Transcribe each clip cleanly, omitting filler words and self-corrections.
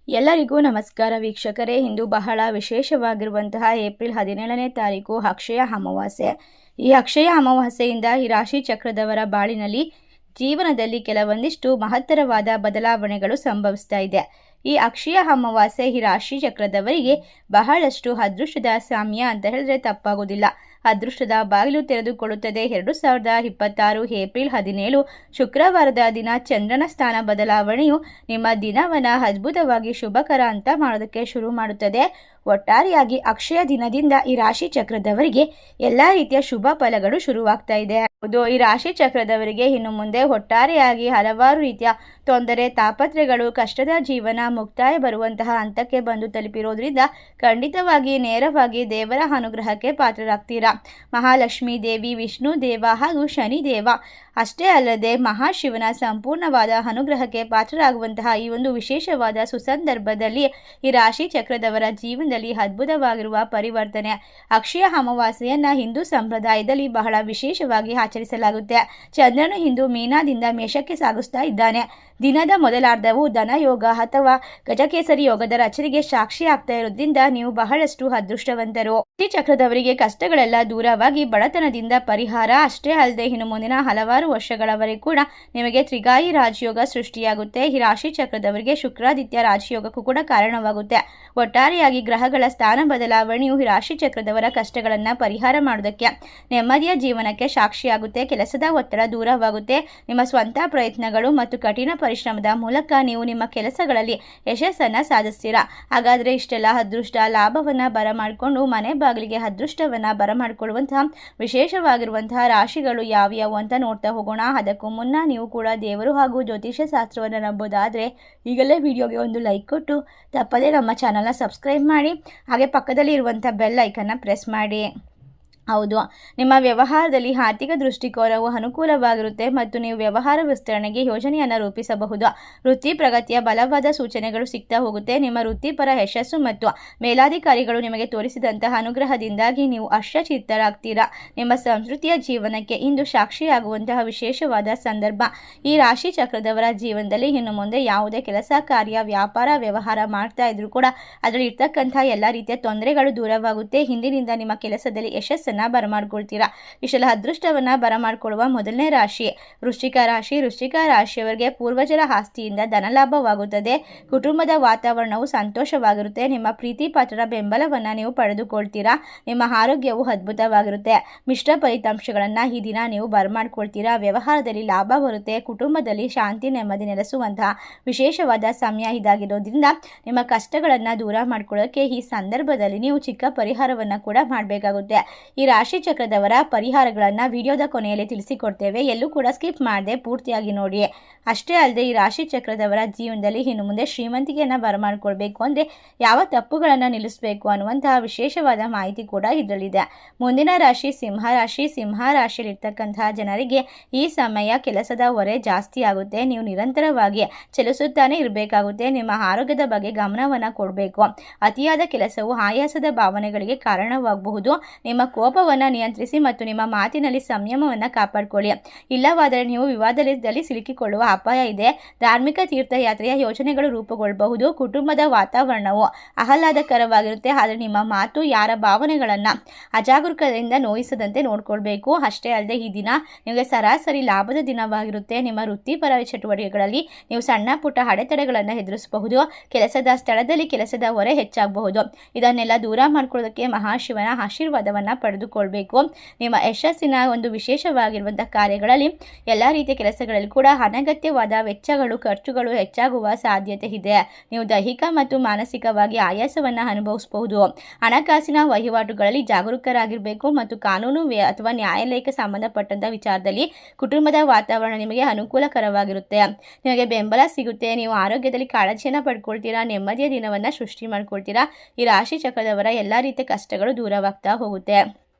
ಎಲ್ಲರಿಗೂ ನಮಸ್ಕಾರ ವೀಕ್ಷಕರೇ. ಇಂದು ಬಹಳ ವಿಶೇಷವಾಗಿರುವಂತಹ ಏಪ್ರಿಲ್ 17ನೇ ತಾರೀಕು ಅಕ್ಷಯ ಅಮಾವಾಸ್ಯೆ. ಈ ಅಕ್ಷಯ ಅಮಾವಾಸ್ಯೆಯಿಂದ ಈ ರಾಶಿ ಚಕ್ರದವರ ಬಾಳಿನಲ್ಲಿ ಜೀವನದಲ್ಲಿ ಕೆಲವೊಂದಿಷ್ಟು ಮಹತ್ತರವಾದ ಬದಲಾವಣೆಗಳು ಸಂಭವಿಸ್ತಾ ಇದೆ. ಈ ಅಕ್ಷಯ ಅಮಾವಾಸ್ಯೆ ಈ ರಾಶಿ ಚಕ್ರದವರಿಗೆ ಬಹಳಷ್ಟು ಅದೃಷ್ಟದ ಸಮಯ ಅಂತ ಹೇಳಿದ್ರೆ ತಪ್ಪಾಗೋದಿಲ್ಲ. ಅದೃಷ್ಟದ ಬಾಗಿಲು ತೆರೆದುಕೊಳ್ಳುತ್ತದೆ. 2026 ಏಪ್ರಿಲ್ 17 ಶುಕ್ರವಾರದ ದಿನ ಚಂದ್ರನ ಸ್ಥಾನ ಬದಲಾವಣೆಯು ನಿಮ್ಮ ದಿನವನ್ನು ಅದ್ಭುತವಾಗಿ ಶುಭಕರ ಅಂತ ಮಾಡೋದಕ್ಕೆ ಶುರು ಮಾಡುತ್ತದೆ. ಒಟ್ಟಾರೆಯಾಗಿ ಅಕ್ಷಯ ದಿನದಿಂದ ಈ ರಾಶಿ ಚಕ್ರದವರಿಗೆ ಎಲ್ಲ ರೀತಿಯ ಶುಭ ಫಲಗಳು ಶುರುವಾಗ್ತಾ ಇದೆ. ಈ ರಾಶಿ ಚಕ್ರದವರಿಗೆ ಇನ್ನು ಮುಂದೆ ಒಟ್ಟಾರೆಯಾಗಿ ಹಲವಾರು ರೀತಿಯ ತೊಂದರೆ, ತಾಪತ್ರೆಗಳು, ಕಷ್ಟದ ಜೀವನ ಮುಕ್ತಾಯ ಬರುವಂತಹ ಹಂತಕ್ಕೆ ಬಂದು ತಲುಪಿರೋದ್ರಿಂದ ಖಂಡಿತವಾಗಿ ನೇರವಾಗಿ ದೇವರ ಅನುಗ್ರಹಕ್ಕೆ ಪಾತ್ರರಾಗ್ತೀರಾ. ಮಹಾಲಕ್ಷ್ಮೀ ದೇವಿ, ವಿಷ್ಣು ದೇವ ಹಾಗೂ ಶನಿ ದೇವ ಅಷ್ಟೇ ಅಲ್ಲದೆ ಮಹಾಶಿವನ ಸಂಪೂರ್ಣವಾದ ಅನುಗ್ರಹಕ್ಕೆ ಪಾತ್ರರಾಗುವಂತಹ ಈ ಒಂದು ವಿಶೇಷವಾದ ಸುಸಂದರ್ಭದಲ್ಲಿ ಈ ರಾಶಿ ಚಕ್ರದವರ ಜೀವನದಲ್ಲಿ ಅದ್ಭುತವಾಗಿರುವ ಪರಿವರ್ತನೆ. ಅಕ್ಷಯ ಅಮಾವಾಸ್ಯೆಯನ್ನು ಹಿಂದೂ ಸಂಪ್ರದಾಯದಲ್ಲಿ ಬಹಳ ವಿಶೇಷವಾಗಿ ಆಚರಿಸಲಾಗುತ್ತೆ. ಚಂದ್ರನು ಇಂದು ಮೀನದಿಂದ ಮೇಷಕ್ಕೆ ಸಾಗಿಸ್ತಾ ಇದ್ದಾನೆ. ದಿನದ ಮೊದಲಾರ್ಧವು ಧನಯೋಗ ಅಥವಾ ಗಜಕೇಸರಿ ಯೋಗದ ರಚನೆಗೆ ಸಾಕ್ಷಿ ಆಗ್ತಾ ಇರೋದ್ರಿಂದ ನೀವು ಬಹಳಷ್ಟು ಅದೃಷ್ಟವಂತರು. ರಾಶಿ ಚಕ್ರದವರಿಗೆ ಕಷ್ಟಗಳೆಲ್ಲ ದೂರವಾಗಿ ಬಡತನದಿಂದ ಪರಿಹಾರ. ಅಷ್ಟೇ ಅಲ್ಲದೆ ಇನ್ನು ಮುಂದಿನ ಹಲವಾರು ವರ್ಷಗಳವರೆಗೂ ಕೂಡ ನಿಮಗೆ ತ್ರಿಗಾಯಿ ರಾಜಯೋಗ ಸೃಷ್ಟಿಯಾಗುತ್ತೆ. ಈ ರಾಶಿ ಚಕ್ರದವರಿಗೆ ಶುಕ್ರಾದಿತ್ಯ ರಾಜಯೋಗಕ್ಕೂ ಕೂಡ ಕಾರಣವಾಗುತ್ತೆ. ಒಟ್ಟಾರೆಯಾಗಿ ಗ್ರಹಗಳ ಸ್ಥಾನ ಬದಲಾವಣೆಯು ಈ ರಾಶಿ ಚಕ್ರದವರ ಕಷ್ಟಗಳನ್ನು ಪರಿಹಾರ ಮಾಡೋದಕ್ಕೆ, ನೆಮ್ಮದಿಯ ಜೀವನಕ್ಕೆ ಸಾಕ್ಷಿಯಾಗುತ್ತೆ. ಕೆಲಸದ ಒತ್ತಡ ದೂರವಾಗುತ್ತೆ. ನಿಮ್ಮ ಸ್ವಂತ ಪ್ರಯತ್ನಗಳು ಮತ್ತು ಕಠಿಣ ಪರಿಶ್ರಮದ ಮೂಲಕ ನೀವು ನಿಮ್ಮ ಕೆಲಸಗಳಲ್ಲಿ ಯಶಸ್ಸನ್ನು ಸಾಧಿಸ್ತೀರಾ. ಹಾಗಾದರೆ ಇಷ್ಟೆಲ್ಲ ಅದೃಷ್ಟ ಲಾಭವನ್ನು ಬರಮಾಡಿಕೊಂಡು ಮನೆ ಬಾಗಿಲಿಗೆ ಅದೃಷ್ಟವನ್ನು ಬರಮಾಡಿಕೊಳ್ಳುವಂತಹ ವಿಶೇಷವಾಗಿರುವಂತಹ ರಾಶಿಗಳು ಯಾವ್ಯಾವು ಅಂತ ನೋಡ್ತಾ ಹೋಗೋಣ. ಅದಕ್ಕೂ ಮುನ್ನ ನೀವು ಕೂಡ ದೇವರು ಹಾಗೂ ಜ್ಯೋತಿಷ್ಯ ಶಾಸ್ತ್ರವನ್ನು ನಂಬೋದಾದರೆ ಈಗಲೇ ವಿಡಿಯೋಗೆ ಒಂದು ಲೈಕ್ ಕೊಟ್ಟು ತಪ್ಪದೇ ನಮ್ಮ ಚಾನಲ್ನ ಸಬ್ಸ್ಕ್ರೈಬ್ ಮಾಡಿ, ಹಾಗೆ ಪಕ್ಕದಲ್ಲಿ ಇರುವಂಥ ಬೆಲ್ ಐಕನ್ನ ಪ್ರೆಸ್ ಮಾಡಿ. ಹೌದು, ನಿಮ್ಮ ವ್ಯವಹಾರದಲ್ಲಿ ಆರ್ಥಿಕ ದೃಷ್ಟಿಕೋನವು ಅನುಕೂಲವಾಗಿರುತ್ತೆ ಮತ್ತು ನೀವು ವ್ಯವಹಾರ ವಿಸ್ತರಣೆಗೆ ಯೋಜನೆಯನ್ನು ರೂಪಿಸಬಹುದು. ವೃತ್ತಿ ಪ್ರಗತಿಯ ಬಲವಾದ ಸೂಚನೆಗಳು ಸಿಗ್ತಾ ಹೋಗುತ್ತೆ. ನಿಮ್ಮ ವೃತ್ತಿಪರ ಯಶಸ್ಸು ಮತ್ತು ಮೇಲಾಧಿಕಾರಿಗಳು ನಿಮಗೆ ತೋರಿಸಿದಂತಹ ಅನುಗ್ರಹದಿಂದಾಗಿ ನೀವು ಹರ್ಷಚಿತ್ತರಾಗ್ತೀರಾ. ನಿಮ್ಮ ಸಂಸ್ಕೃತಿಯ ಜೀವನಕ್ಕೆ ಇಂದು ಸಾಕ್ಷಿಯಾಗುವಂತಹ ವಿಶೇಷವಾದ ಸಂದರ್ಭ. ಈ ರಾಶಿ ಚಕ್ರದವರ ಜೀವನದಲ್ಲಿ ಇನ್ನು ಮುಂದೆ ಯಾವುದೇ ಕೆಲಸ ಕಾರ್ಯ ವ್ಯಾಪಾರ ವ್ಯವಹಾರ ಮಾಡ್ತಾ ಇದ್ರೂ ಕೂಡ ಅದರಲ್ಲಿ ಇರ್ತಕ್ಕಂಥ ಎಲ್ಲ ರೀತಿಯ ತೊಂದರೆಗಳು ದೂರವಾಗುತ್ತೆ. ಹಿಂದಿನಿಂದ ನಿಮ್ಮ ಕೆಲಸದಲ್ಲಿ ಯಶಸ್ಸನ್ನು ಬರಮಾಡ್ಕೊಳ್ತೀರಾ. ಇಷ್ಟೆಲ್ಲ ಅದೃಷ್ಟವನ್ನ ಬರಮಾಡ್ಕೊಳ್ಳುವ ಮೊದಲನೇ ರಾಶಿ ವೃಶ್ಚಿಕ ರಾಶಿ. ವೃಶ್ಚಿಕ ರಾಶಿಯವರಿಗೆ ಪೂರ್ವಜರ ಆಸ್ತಿಯಿಂದ ಧನಲಾಭವಾಗುತ್ತದೆ. ಕುಟುಂಬದ ವಾತಾವರಣವು ಸಂತೋಷವಾಗಿರುತ್ತೆ. ನಿಮ್ಮ ಪ್ರೀತಿ ಪಾತ್ರರ ಬೆಂಬಲವನ್ನು ನೀವು ಪಡೆದುಕೊಳ್ತೀರಾ. ನಿಮ್ಮ ಆರೋಗ್ಯವು ಅದ್ಭುತವಾಗಿರುತ್ತೆ. ಮಿಶ್ರ ಫಲಿತಾಂಶಗಳನ್ನು ಈ ದಿನ ನೀವು ಬರಮಾಡ್ಕೊಳ್ತೀರಾ. ವ್ಯವಹಾರದಲ್ಲಿ ಲಾಭ ಬರುತ್ತೆ. ಕುಟುಂಬದಲ್ಲಿ ಶಾಂತಿ ನೆಮ್ಮದಿ ನೆಲೆಸುವಂತಹ ವಿಶೇಷವಾದ ಸಮಯ ಇದಾಗಿರೋದ್ರಿಂದ ನಿಮ್ಮ ಕಷ್ಟಗಳನ್ನು ದೂರ ಮಾಡ್ಕೊಳ್ಳೋಕೆ ಈ ಸಂದರ್ಭದಲ್ಲಿ ನೀವು ಚಿಕ್ಕ ಪರಿಹಾರವನ್ನು ಕೂಡ ಮಾಡಬೇಕಾಗುತ್ತೆ. ಈ ರಾಶಿ ಚಕ್ರದವರ ಪರಿಹಾರಗಳನ್ನು ವಿಡಿಯೋದ ಕೊನೆಯಲ್ಲಿ ತಿಳಿಸಿಕೊಡ್ತೇವೆ. ಎಲ್ಲೂ ಕೂಡ ಸ್ಕಿಪ್ ಮಾಡದೆ ಪೂರ್ತಿಯಾಗಿ ನೋಡಿ. ಅಷ್ಟೇ ಅಲ್ಲದೆ ಈ ರಾಶಿ ಚಕ್ರದವರ ಜೀವನದಲ್ಲಿ ಇನ್ನು ಮುಂದೆ ಶ್ರೀಮಂತಿಕೆಯನ್ನು ಬರಮಾಡ್ಕೊಳ್ಬೇಕು ಅಂದರೆ ಯಾವ ತಪ್ಪುಗಳನ್ನು ನಿಲ್ಲಿಸಬೇಕು ಅನ್ನುವಂತಹ ವಿಶೇಷವಾದ ಮಾಹಿತಿ ಕೂಡ ಇದರಲ್ಲಿದೆ. ಮುಂದಿನ ರಾಶಿ ಸಿಂಹರಾಶಿ. ಸಿಂಹರಾಶಿಯಲ್ಲಿರ್ತಕ್ಕಂತಹ ಜನರಿಗೆ ಈ ಸಮಯ ಕೆಲಸದ ಹೊರೆ ಜಾಸ್ತಿ ಆಗುತ್ತೆ. ನೀವು ನಿರಂತರವಾಗಿ ಚಲಿಸುತ್ತಾನೆ ಇರಬೇಕಾಗುತ್ತೆ. ನಿಮ್ಮ ಆರೋಗ್ಯದ ಬಗ್ಗೆ ಗಮನವನ್ನು ಕೊಡಬೇಕು. ಅತಿಯಾದ ಕೆಲಸವು ಆಯಾಸದ ಭಾವನೆಗಳಿಗೆ ಕಾರಣವಾಗಬಹುದು. ನಿಮ್ಮ ಕೋಪವನ್ನು ನಿಯಂತ್ರಿಸಿ ಮತ್ತು ನಿಮ್ಮ ಮಾತಿನಲ್ಲಿ ಸಂಯಮವನ್ನು ಕಾಪಾಡಿಕೊಳ್ಳಿ. ಇಲ್ಲವಾದರೆ ನೀವು ವಿವಾದದಲ್ಲಿ ಸಿಲುಕಿಕೊಳ್ಳುವ ಅಪಾಯ ಇದೆ. ಧಾರ್ಮಿಕ ತೀರ್ಥಯಾತ್ರೆಯ ಯೋಜನೆಗಳು ರೂಪುಗೊಳ್ಳಬಹುದು. ಕುಟುಂಬದ ವಾತಾವರಣವು ಆಹ್ಲಾದಕರವಾಗಿರುತ್ತೆ. ಆದರೆ ನಿಮ್ಮ ಮಾತು ಯಾರ ಭಾವನೆಗಳನ್ನು ಅಜಾಗರೂಕತೆಯಿಂದ ನೋಯಿಸದಂತೆ ನೋಡಿಕೊಳ್ಬೇಕು. ಅಷ್ಟೇ ಅಲ್ಲದೆ ಈ ದಿನ ನಿಮಗೆ ಸರಾಸರಿ ಲಾಭದ ದಿನವಾಗಿರುತ್ತೆ. ನಿಮ್ಮ ವೃತ್ತಿಪರ ಚಟುವಟಿಕೆಗಳಲ್ಲಿ ನೀವು ಸಣ್ಣ ಪುಟ್ಟ ಅಡೆತಡೆಗಳನ್ನು ಎದುರಿಸಬಹುದು. ಕೆಲಸದ ಸ್ಥಳದಲ್ಲಿ ಕೆಲಸದ ಹೊರೆ ಹೆಚ್ಚಾಗಬಹುದು. ಇದನ್ನೆಲ್ಲ ದೂರ ಮಾಡ್ಕೊಳ್ಳೋದಕ್ಕೆ ಮಹಾಶಿವನ ಆಶೀರ್ವಾದವನ್ನು ಪಡೆದುಕೊಳ್ಬೇಕು. ನಿಮ್ಮ ಯಶಸ್ಸಿನ ಒಂದು ವಿಶೇಷವಾಗಿರುವಂತಹ ಕಾರ್ಯಗಳಲ್ಲಿ ಎಲ್ಲ ರೀತಿಯ ಕೆಲಸಗಳಲ್ಲಿ ಕೂಡ ಅನಗತ್ಯವಾದ ವೆಚ್ಚಗಳು ಖರ್ಚುಗಳು ಹೆಚ್ಚಾಗುವ ಸಾಧ್ಯತೆ ಇದೆ. ನೀವು ದೈಹಿಕ ಮತ್ತು ಮಾನಸಿಕವಾಗಿ ಆಯಾಸವನ್ನು ಅನುಭವಿಸಬಹುದು. ಹಣಕಾಸಿನ ವಹಿವಾಟುಗಳಲ್ಲಿ ಜಾಗರೂಕರಾಗಿರಬೇಕು ಮತ್ತು ಕಾನೂನು ಅಥವಾ ನ್ಯಾಯಾಲಯಕ್ಕೆ ಸಂಬಂಧಪಟ್ಟಂಥ ವಿಚಾರದಲ್ಲಿ ಕುಟುಂಬದ ವಾತಾವರಣ ನಿಮಗೆ ಅನುಕೂಲಕರವಾಗಿರುತ್ತೆ. ನಿಮಗೆ ಬೆಂಬಲ ಸಿಗುತ್ತೆ. ನೀವು ಆರೋಗ್ಯದಲ್ಲಿ ಕಾಳಜಿಯನ್ನು ಪಡ್ಕೊಳ್ತೀರಾ. ನೆಮ್ಮದಿಯ ದಿನವನ್ನು ಸೃಷ್ಟಿ ಮಾಡ್ಕೊಳ್ತೀರಾ. ಈ ರಾಶಿ ಚಕ್ರದವರ ಎಲ್ಲ ರೀತಿಯ ಕಷ್ಟಗಳು ದೂರವಾಗ್ತಾ ಹೋಗುತ್ತೆ.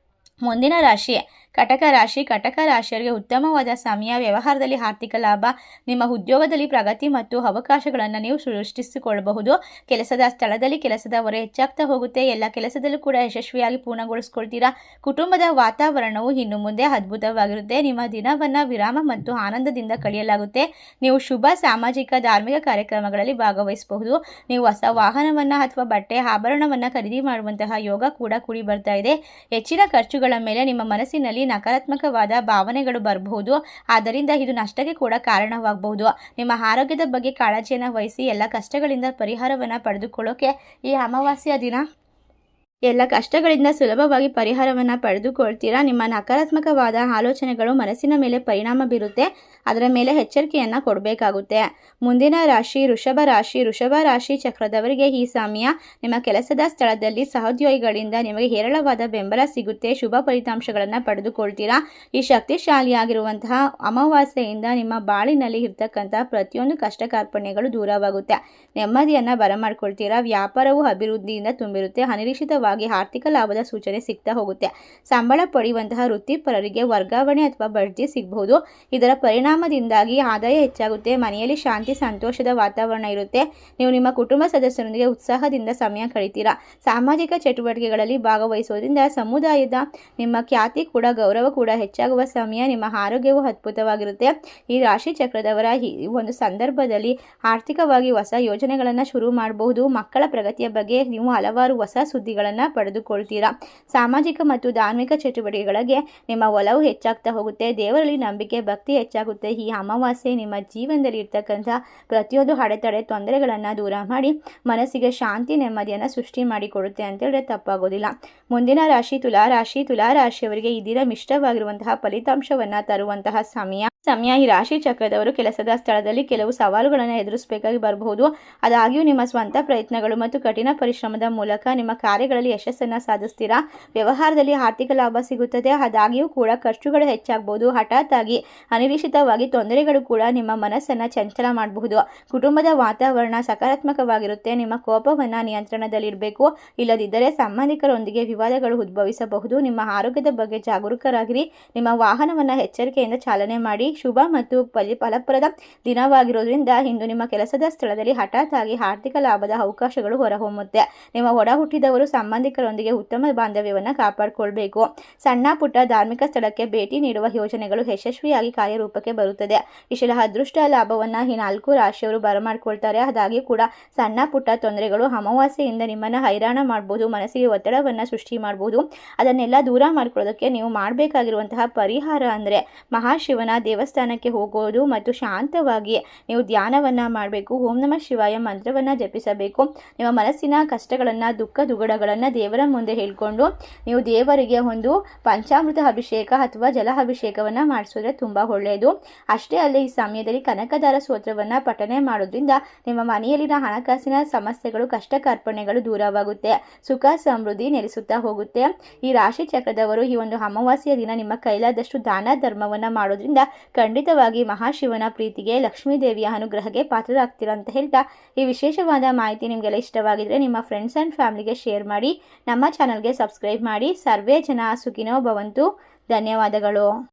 ಮುಂದಿನ ರಾಶಿ ಕಟಕ ರಾಶಿಯವರಿಗೆ ಉತ್ತಮವಾದ ಸಮಯ. ವ್ಯವಹಾರದಲ್ಲಿ ಆರ್ಥಿಕ ಲಾಭ. ನಿಮ್ಮ ಉದ್ಯೋಗದಲ್ಲಿ ಪ್ರಗತಿ ಮತ್ತು ಅವಕಾಶಗಳನ್ನು ನೀವು ಸೃಷ್ಟಿಸಿಕೊಳ್ಳಬಹುದು. ಕೆಲಸದ ಸ್ಥಳದಲ್ಲಿ ಕೆಲಸದ ಹೊರೆ ಹೆಚ್ಚಾಗ್ತಾ ಹೋಗುತ್ತೆ. ಎಲ್ಲ ಕೆಲಸದಲ್ಲೂ ಕೂಡ ಯಶಸ್ವಿಯಾಗಿ ಪೂರ್ಣಗೊಳಿಸ್ಕೊಳ್ತೀರಾ. ಕುಟುಂಬದ ವಾತಾವರಣವು ಇನ್ನು ಮುಂದೆ ಅದ್ಭುತವಾಗಿರುತ್ತೆ. ನಿಮ್ಮ ದಿನವನ್ನು ವಿರಾಮ ಮತ್ತು ಆನಂದದಿಂದ ಕಳೆಯಲಾಗುತ್ತೆ. ನೀವು ಶುಭ ಸಾಮಾಜಿಕ ಧಾರ್ಮಿಕ ಕಾರ್ಯಕ್ರಮಗಳಲ್ಲಿ ಭಾಗವಹಿಸಬಹುದು. ನೀವು ಹೊಸ ವಾಹನವನ್ನು ಅಥವಾ ಬಟ್ಟೆ ಆಭರಣವನ್ನು ಖರೀದಿ ಮಾಡುವಂತಹ ಯೋಗ ಕೂಡ ಕೂಡಿ ಬರ್ತಾ ಇದೆ. ಹೆಚ್ಚಿನ ಖರ್ಚುಗಳ ಮೇಲೆ ನಿಮ್ಮ ಮನಸ್ಸಿನಲ್ಲಿ ನಕಾರಾತ್ಮಕವಾದ ಭಾವನೆಗಳು ಬರಬಹುದು. ಆದ್ದರಿಂದ ಇದು ನಷ್ಟಕ್ಕೆ ಕೂಡ ಕಾರಣವಾಗಬಹುದು. ನಿಮ್ಮ ಆರೋಗ್ಯದ ಬಗ್ಗೆ ಕಾಳಜಿಯನ್ನು ವಹಿಸಿ. ಎಲ್ಲ ಕಷ್ಟಗಳಿಂದ ಪರಿಹಾರವನ್ನು ಪಡೆದುಕೊಳ್ಳೋಕೆ ಈ ಅಮಾವಾಸ್ಯೆಯ ದಿನ ಎಲ್ಲ ಕಷ್ಟಗಳಿಂದ ಸುಲಭವಾಗಿ ಪರಿಹಾರವನ್ನು ಪಡೆದುಕೊಳ್ತೀರಾ. ನಿಮ್ಮ ನಕಾರಾತ್ಮಕವಾದ ಆಲೋಚನೆಗಳು ಮನಸ್ಸಿನ ಮೇಲೆ ಪರಿಣಾಮ ಬೀರುತ್ತೆ. ಅದರ ಮೇಲೆ ಎಚ್ಚರಿಕೆಯನ್ನು ಕೊಡಬೇಕಾಗುತ್ತೆ. ಮುಂದಿನ ರಾಶಿ ವೃಷಭ ರಾಶಿ ಚಕ್ರದವರಿಗೆ ಈ ಸಮಯ ನಿಮ್ಮ ಕೆಲಸದ ಸ್ಥಳದಲ್ಲಿ ಸಹೋದ್ಯೋಗಿಗಳಿಂದ ನಿಮಗೆ ಹೇರಳವಾದ ಬೆಂಬಲ ಸಿಗುತ್ತೆ. ಶುಭ ಫಲಿತಾಂಶಗಳನ್ನು ಪಡೆದುಕೊಳ್ತೀರಾ. ಈ ಶಕ್ತಿಶಾಲಿಯಾಗಿರುವಂತಹ ಅಮಾವಾಸ್ಯೆಯಿಂದ ನಿಮ್ಮ ಬಾಳಿನಲ್ಲಿ ಇರ್ತಕ್ಕಂಥ ಪ್ರತಿಯೊಂದು ಕಷ್ಟ ಕಾರ್ಪಣ್ಯಗಳು ದೂರವಾಗುತ್ತೆ. ನೆಮ್ಮದಿಯನ್ನು ಬರಮಾಡ್ಕೊಳ್ತೀರಾ. ವ್ಯಾಪಾರವು ಅಭಿವೃದ್ಧಿಯಿಂದ ತುಂಬಿರುತ್ತೆ. ಅನಿರೀಕ್ಷಿತವಾಗಿ ಆರ್ಥಿಕ ಲಾಭದ ಸೂಚನೆ ಸಿಗ್ತಾ ಹೋಗುತ್ತೆ. ಸಂಬಳ ಪಡೆಯುವಂತಹ ವೃತ್ತಿಪರರಿಗೆ ವರ್ಗಾವಣೆ ಅಥವಾ ಬಡ್ತಿ ಸಿಗಬಹುದು. ಇದರ ಪರಿಣಾಮದಿಂದಾಗಿ ಆದಾಯ ಹೆಚ್ಚಾಗುತ್ತೆ. ಮನೆಯಲ್ಲಿ ಶಾಂತಿ ಸಂತೋಷದ ವಾತಾವರಣ ಇರುತ್ತೆ. ನೀವು ನಿಮ್ಮ ಕುಟುಂಬ ಸದಸ್ಯರೊಂದಿಗೆ ಉತ್ಸಾಹದಿಂದ ಸಮಯ ಕಳೀತೀರಾ. ಸಾಮಾಜಿಕ ಚಟುವಟಿಕೆಗಳಲ್ಲಿ ಭಾಗವಹಿಸೋದ್ರಿಂದ ಸಮುದಾಯದ ನಿಮ್ಮ ಖ್ಯಾತಿ ಕೂಡ ಗೌರವ ಕೂಡ ಹೆಚ್ಚಾಗುವ ಸಮಯ. ನಿಮ್ಮ ಆರೋಗ್ಯವು ಅದ್ಭುತವಾಗಿರುತ್ತೆ. ಈ ರಾಶಿ ಚಕ್ರದವರ ಈ ಒಂದು ಸಂದರ್ಭದಲ್ಲಿ ಆರ್ಥಿಕವಾಗಿ ಹೊಸ ಯೋಜನೆಗಳನ್ನು ಶುರು ಮಾಡಬಹುದು. ಮಕ್ಕಳ ಪ್ರಗತಿಯ ಬಗ್ಗೆ ನೀವು ಹಲವಾರು ಹೊಸ ಸುದ್ದಿಗಳನ್ನು ಪಡೆದುಕೊಳ್ತೀರಾ. ಸಾಮಾಜಿಕ ಮತ್ತು ಧಾರ್ಮಿಕ ಚಟುವಟಿಕೆಗಳಿಗೆ ನಿಮ್ಮ ಒಲವು ಹೆಚ್ಚಾಗ್ತಾ ಹೋಗುತ್ತೆ. ದೇವರಲ್ಲಿ ನಂಬಿಕೆ ಭಕ್ತಿ ಹೆಚ್ಚಾಗುತ್ತೆ. ಈ ಅಮಾವಾಸ್ಯೆ ನಿಮ್ಮ ಜೀವನದಲ್ಲಿ ಇರ್ತಕ್ಕಂಥ ಪ್ರತಿಯೊಂದು ಅಡೆತಡೆ ತೊಂದರೆಗಳನ್ನು ದೂರ ಮಾಡಿ ಮನಸ್ಸಿಗೆ ಶಾಂತಿ ನೆಮ್ಮದಿಯನ್ನು ಸೃಷ್ಟಿ ಮಾಡಿಕೊಡುತ್ತೆ ಅಂತ ಹೇಳಿದ್ರೆ ತಪ್ಪಾಗೋದಿಲ್ಲ. ಮುಂದಿನ ರಾಶಿ ತುಲಾರಾಶಿಯವರಿಗೆ ಈ ದಿನ ಮಿಷ್ಟವಾಗಿರುವಂತಹ ಫಲಿತಾಂಶವನ್ನು ತರುವಂತಹ ಸಮಯ. ಈ ರಾಶಿ ಚಕ್ರದವರು ಕೆಲಸದ ಸ್ಥಳದಲ್ಲಿ ಕೆಲವು ಸವಾಲುಗಳನ್ನು ಎದುರಿಸಬೇಕಾಗಿ ಬರಬಹುದು. ಆದಾಗ್ಯೂ ನಿಮ್ಮ ಸ್ವಂತ ಪ್ರಯತ್ನಗಳು ಮತ್ತು ಕಠಿಣ ಪರಿಶ್ರಮದ ಮೂಲಕ ನಿಮ್ಮ ಕಾರ್ಯಗಳಲ್ಲಿ ಯಶಸ್ಸನ್ನು ಸಾಧಿಸ್ತೀರಾ. ವ್ಯವಹಾರದಲ್ಲಿ ಆರ್ಥಿಕ ಲಾಭ ಸಿಗುತ್ತದೆ. ಆದಾಗ್ಯೂ ಕೂಡ ಖರ್ಚುಗಳು ಹೆಚ್ಚಾಗಬಹುದು. ಹಠಾತ್ ಆಗಿ ಅನಿರೀಕ್ಷಿತವಾಗಿ ತೊಂದರೆಗಳು ಕೂಡ ನಿಮ್ಮ ಮನಸ್ಸನ್ನು ಚಂಚಲ ಮಾಡಬಹುದು. ಕುಟುಂಬದ ವಾತಾವರಣ ಸಕಾರಾತ್ಮಕವಾಗಿರುತ್ತೆ. ನಿಮ್ಮ ಕೋಪವನ್ನು ನಿಯಂತ್ರಣದಲ್ಲಿಡಬೇಕು. ಇಲ್ಲದಿದ್ದರೆ ಸಂಬಂಧಿಕರೊಂದಿಗೆ ವಿವಾದಗಳು ಉದ್ಭವಿಸಬಹುದು. ನಿಮ್ಮ ಆರೋಗ್ಯದ ಬಗ್ಗೆ ಜಾಗರೂಕರಾಗಿರಿ. ನಿಮ್ಮ ವಾಹನವನ್ನು ಎಚ್ಚರಿಕೆಯಿಂದ ಚಾಲನೆ ಮಾಡಿ. ಶುಭ ಮತ್ತು ಫಲಪ್ರದ ದಿನವಾಗಿರೋದ್ರಿಂದ ಇಂದು ನಿಮ್ಮ ಕೆಲಸದ ಸ್ಥಳದಲ್ಲಿ ಹಠಾತ್ ಆಗಿ ಆರ್ಥಿಕ ಲಾಭದ ಅವಕಾಶಗಳು ಹೊರಹೊಮ್ಮುತ್ತೆ. ನಿಮ್ಮ ಒಡ ಹುಟ್ಟಿದವರು ಸಂಬಂಧಿಕರೊಂದಿಗೆ ಉತ್ತಮ ಬಾಂಧವ್ಯವನ್ನು ಕಾಪಾಡಿಕೊಳ್ಬೇಕು. ಸಣ್ಣ ಪುಟ್ಟ ಧಾರ್ಮಿಕ ಸ್ಥಳಕ್ಕೆ ಭೇಟಿ ನೀಡುವ ಯೋಜನೆಗಳು ಯಶಸ್ವಿಯಾಗಿ ಕಾರ್ಯರೂಪಕ್ಕೆ ಬರುತ್ತದೆ. ಇಷ್ಟೆಲ್ಲ ಅದೃಷ್ಟ ಲಾಭವನ್ನು ಈ 4 ರಾಶಿಯವರು ಬರಮಾಡ್ಕೊಳ್ತಾರೆ. ಆದಾಗ್ಯೂ ಕೂಡ ಸಣ್ಣ ಪುಟ್ಟ ತೊಂದರೆಗಳು ಅಮಾವಾಸ್ಯೆಯಿಂದ ನಿಮ್ಮನ್ನು ಹೈರಾಣ ಮಾಡಬಹುದು. ಮನಸ್ಸಿಗೆ ಒತ್ತಡವನ್ನು ಸೃಷ್ಟಿ ಮಾಡಬಹುದು. ಅದನ್ನೆಲ್ಲ ದೂರ ಮಾಡ್ಕೊಳ್ಳೋದಕ್ಕೆ ನೀವು ಮಾಡಬೇಕಾಗಿರುವಂತಹ ಪರಿಹಾರ ಅಂದರೆ ಮಹಾಶಿವನ ದೇವಸ್ಥಾನಕ್ಕೆ ಹೋಗೋದು ಮತ್ತು ಶಾಂತವಾಗಿ ನೀವು ಧ್ಯಾನವನ್ನು ಮಾಡಬೇಕು. ಓಂ ನಮಃ ಶಿವಾಯ ಮಂತ್ರವನ್ನು ಜಪಿಸಬೇಕು. ನಿಮ್ಮ ಮನಸ್ಸಿನ ಕಷ್ಟಗಳನ್ನು ದುಃಖ ದುಗುಡಗಳನ್ನು ದೇವರ ಮುಂದೆ ಹೇಳ್ಕೊಂಡು ನೀವು ದೇವರಿಗೆ ಒಂದು ಪಂಚಾಮೃತ ಅಭಿಷೇಕ ಅಥವಾ ಜಲ ಅಭಿಷೇಕವನ್ನು ಮಾಡಿಸಿದ್ರೆ ತುಂಬ ಒಳ್ಳೆಯದು. ಅಷ್ಟೇ ಅಲ್ಲದೆ ಈ ಸಮಯದಲ್ಲಿ ಕನಕದಾರ ಸ್ತೋತ್ರವನ್ನು ಪಠನೆ ಮಾಡೋದ್ರಿಂದ ನಿಮ್ಮ ಮನೆಯಲ್ಲಿನ ಹಣಕಾಸಿನ ಸಮಸ್ಯೆಗಳು ಕಷ್ಟ ಕಾರ್ಪಣ್ಯಗಳು ದೂರವಾಗುತ್ತೆ. ಸುಖ ಸಮೃದ್ಧಿ ನೆಲೆಸುತ್ತಾ ಹೋಗುತ್ತೆ. ಈ ರಾಶಿ ಚಕ್ರದವರು ಈ ಒಂದು ಅಮಾವಾಸ್ಯೆಯ ದಿನ ನಿಮ್ಮ ಕೈಲಾದಷ್ಟು ದಾನ ಧರ್ಮವನ್ನು ಮಾಡೋದ್ರಿಂದ ಖಂಡಿತವಾಗಿ ಮಹಾಶಿವನ ಪ್ರೀತಿಗೆ ಲಕ್ಷ್ಮೀ ದೇವಿಯ ಅನುಗ್ರಹಕ್ಕೆ ಪಾತ್ರರಾಗ್ತೀರಾ ಅಂತ ಹೇಳ್ತಾ ಈ ವಿಶೇಷವಾದ ಮಾಹಿತಿ ನಿಮಗೆಲ್ಲ ಇಷ್ಟವಾಗಿದ್ರೆ ನಿಮ್ಮ ಫ್ರೆಂಡ್ಸ್ ಆ್ಯಂಡ್ ಫ್ಯಾಮಿಲಿಗೆ ಶೇರ್ ಮಾಡಿ. ನಮ್ಮ ಚಾನಲ್ಗೆ ಸಬ್ಸ್ಕ್ರೈಬ್ ಮಾಡಿ. ಸರ್ವೇ ಜನ ಸುಖಿನೋ ಭವಂತು. ಧನ್ಯವಾದಗಳು.